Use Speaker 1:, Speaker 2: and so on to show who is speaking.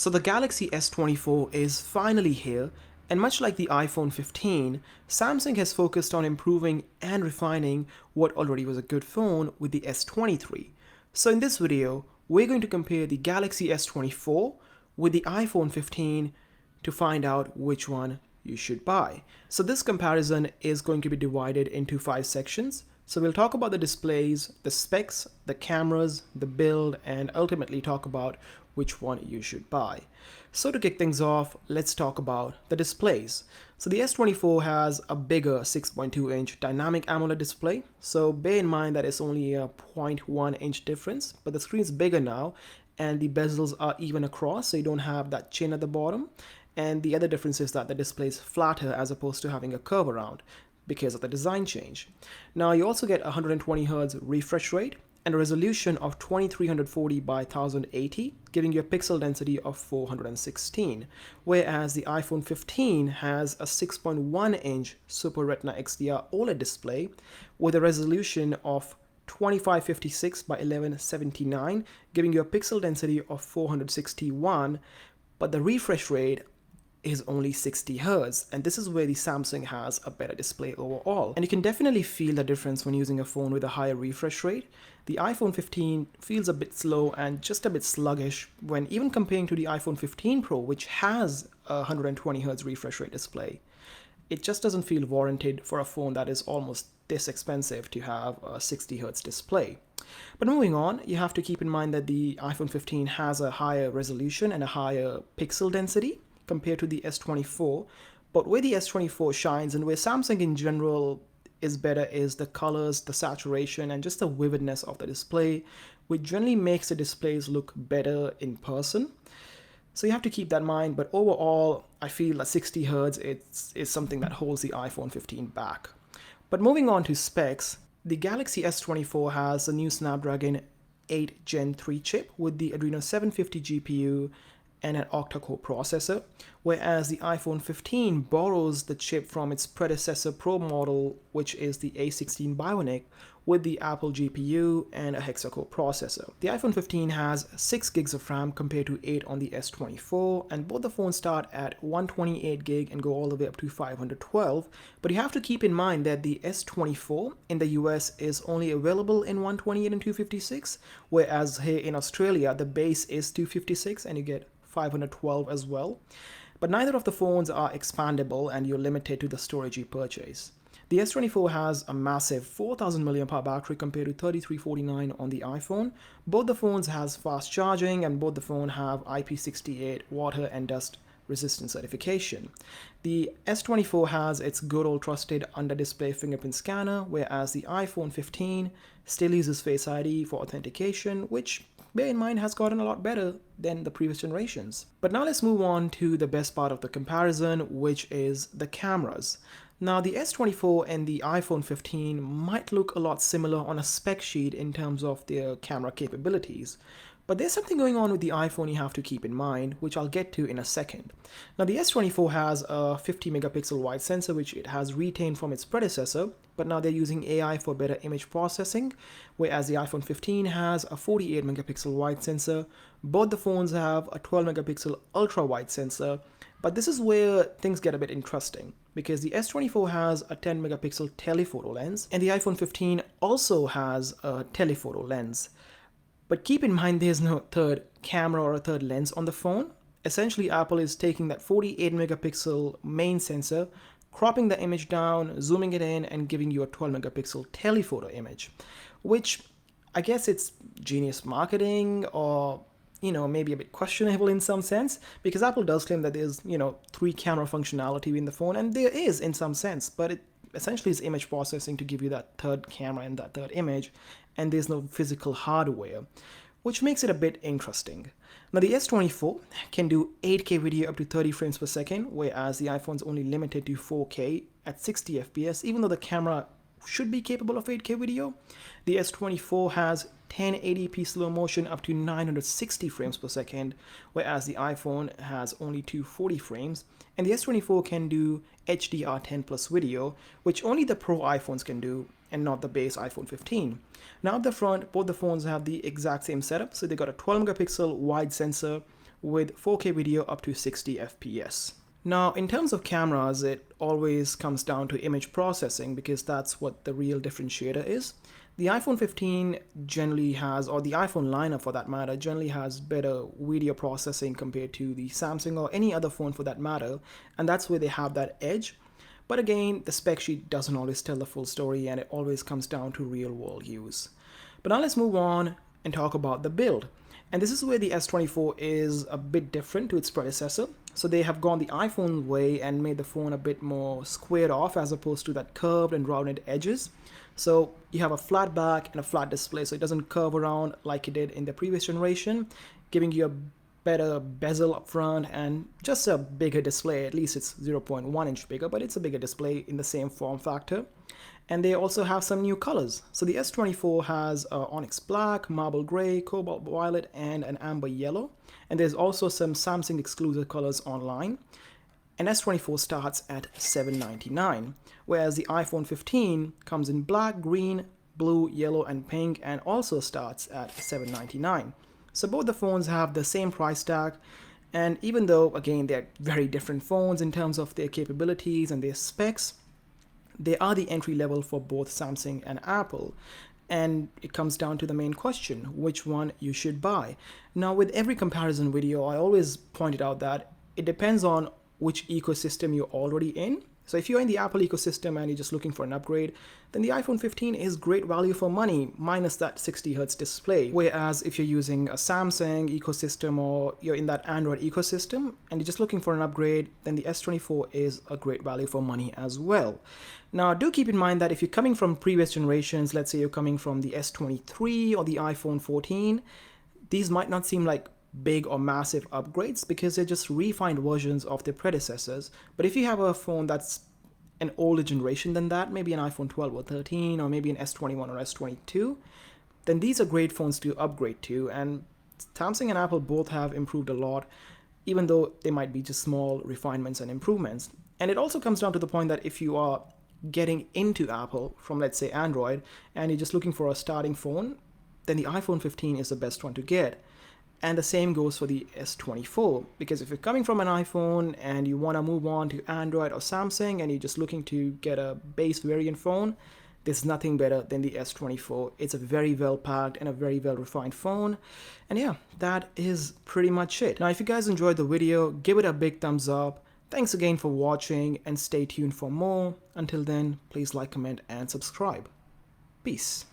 Speaker 1: So the Galaxy S24 is finally here, and much like the iPhone 15, Samsung has focused on improving and refining what already was a good phone with the S23. So in this video, we're going to compare the Galaxy S24 with the iPhone 15 to find out which one you should buy. So this comparison is going to be divided into 5 sections. So we'll talk about the displays, the specs, the cameras, the build, and ultimately talk about which one you should buy. So to kick things off, let's talk about the displays. So the S24 has a bigger 6.2-inch dynamic AMOLED display. So bear in mind that it's only a 0.1-inch difference, but the screen's bigger now and the bezels are even across, so you don't have that chin at the bottom. And the other difference is that the display is flatter as opposed to having a curve around because of the design change. Now you also get 120Hz refresh rate and a resolution of 2340 by 1080, giving you a pixel density of 416, whereas the iPhone 15 has a 6.1-inch Super Retina XDR OLED display with a resolution of 2556 by 1179, giving you a pixel density of 461, but the refresh rate is only 60 Hz, and this is where the Samsung has a better display overall. And you can definitely feel the difference when using a phone with a higher refresh rate. The iPhone 15 feels a bit slow and just a bit sluggish when even comparing to the iPhone 15 Pro, which has a 120Hz refresh rate display. It just doesn't feel warranted for a phone that is almost this expensive to have a 60Hz display. But moving on, you have to keep in mind that the iPhone 15 has a higher resolution and a higher pixel density compared to the S24, but where the S24 shines and where Samsung in general is better is the colors, the saturation, and just the vividness of the display, which generally makes the displays look better in person. So you have to keep that in mind, but overall, I feel that 60 Hz is something that holds the iPhone 15 back. But moving on to specs, the Galaxy S24 has a new Snapdragon 8 Gen 3 chip with the Adreno 750 GPU and an octa-core processor, whereas the iPhone 15 borrows the chip from its predecessor Pro model, which is the A16 Bionic, with the Apple GPU and a hexa-core processor. The iPhone 15 has 6 gigs of RAM compared to 8 on the S24, and both the phones start at 128 gig and go all the way up to 512, but you have to keep in mind that the S24 in the US is only available in 128 and 256, whereas here in Australia the base is 256 and you get 512 as well. But neither of the phones are expandable and you're limited to the storage you purchase. The S24 has a massive 4000 mAh battery compared to 3349 on the iPhone. Both the phones has fast charging and both the phone have IP68 water and dust resistant certification. The S24 has its good old trusted under-display fingerprint scanner, whereas the iPhone 15 still uses Face ID for authentication, which bear in mind has gotten a lot better than the previous generations. But now let's move on to the best part of the comparison, which is the cameras. Now the S24 and the iPhone 15 might look a lot similar on a spec sheet in terms of their camera capabilities, but there's something going on with the iPhone you have to keep in mind, which I'll get to in a second. Now the S24 has a 50 megapixel wide sensor, which it has retained from its predecessor, but now they're using AI for better image processing, whereas the iPhone 15 has a 48 megapixel wide sensor. Both the phones have a 12 megapixel ultra wide sensor, but this is where things get a bit interesting, because the S24 has a 10 megapixel telephoto lens, and the iPhone 15 also has a telephoto lens. But keep in mind there's no third camera or a third lens on the phone. Essentially, Apple is taking that 48 megapixel main sensor, cropping the image down, zooming it in, and giving you a 12 megapixel telephoto image, which I guess it's genius marketing or maybe a bit questionable in some sense, because Apple does claim that there's 3 camera functionality in the phone, and there is in some sense, but it essentially is image processing to give you that third camera and that third image, and there's no physical hardware, which makes it a bit interesting. Now the S24 can do 8K video up to 30 frames per second, whereas the iPhone's only limited to 4K at 60 FPS, even though the camera should be capable of 8K video. The S24 has 1080p slow motion up to 960 frames per second, whereas the iPhone has only 240 frames, and the S24 can do HDR10 plus video, which only the Pro iPhones can do and not the base iPhone 15. Now at the front, both the phones have the exact same setup, so they got a 12 megapixel wide sensor with 4K video up to 60 FPS. Now, in terms of cameras, it always comes down to image processing because that's what the real differentiator is. The iPhone 15 generally has, or the iPhone lineup for that matter, generally has better video processing compared to the Samsung or any other phone for that matter, and that's where they have that edge. But again, the spec sheet doesn't always tell the full story and it always comes down to real world use. But now let's move on and talk about the build. And this is where the S24 is a bit different to its predecessor. So they have gone the iPhone way and made the phone a bit more squared off as opposed to that curved and rounded edges. So you have a flat back and a flat display, so it doesn't curve around like it did in the previous generation, giving you a better bezel up front and just a bigger display. At least it's 0.1 inch bigger, but it's a bigger display in the same form factor. And they also have some new colors. So the S24 has onyx black, marble gray, cobalt violet, and an amber yellow. And there's also some Samsung exclusive colors online. And S24 starts at $799, whereas the iPhone 15 comes in black, green, blue, yellow, and pink, and also starts at $799. So both the phones have the same price tag, and even though, again, they're very different phones in terms of their capabilities and their specs, they are the entry level for both Samsung and Apple. And it comes down to the main question, which one you should buy. Now, with every comparison video, I always pointed out that it depends on which ecosystem you're already in. So if you're in the Apple ecosystem and you're just looking for an upgrade, then the iPhone 15 is great value for money, minus that 60Hz display. Whereas if you're using a Samsung ecosystem or you're in that Android ecosystem and you're just looking for an upgrade, then the S24 is a great value for money as well. Now, do keep in mind that if you're coming from previous generations, let's say you're coming from the S23 or the iPhone 14, these might not seem like big or massive upgrades because they're just refined versions of their predecessors. But if you have a phone that's an older generation than that, maybe an iPhone 12 or 13 or maybe an S21 or S22, then these are great phones to upgrade to. And Samsung and Apple both have improved a lot, even though they might be just small refinements and improvements. And it also comes down to the point that if you are getting into Apple from, let's say, Android, and you're just looking for a starting phone, then the iPhone 15 is the best one to get. And the same goes for the S24, because if you're coming from an iPhone and you want to move on to Android or Samsung and you're just looking to get a base variant phone, there's nothing better than the S24. It's a very well packed and a very well refined phone. And yeah, that is pretty much it. Now, if you guys enjoyed the video, give it a big thumbs up. Thanks again for watching and stay tuned for more. Until then, please like, comment, and subscribe. Peace.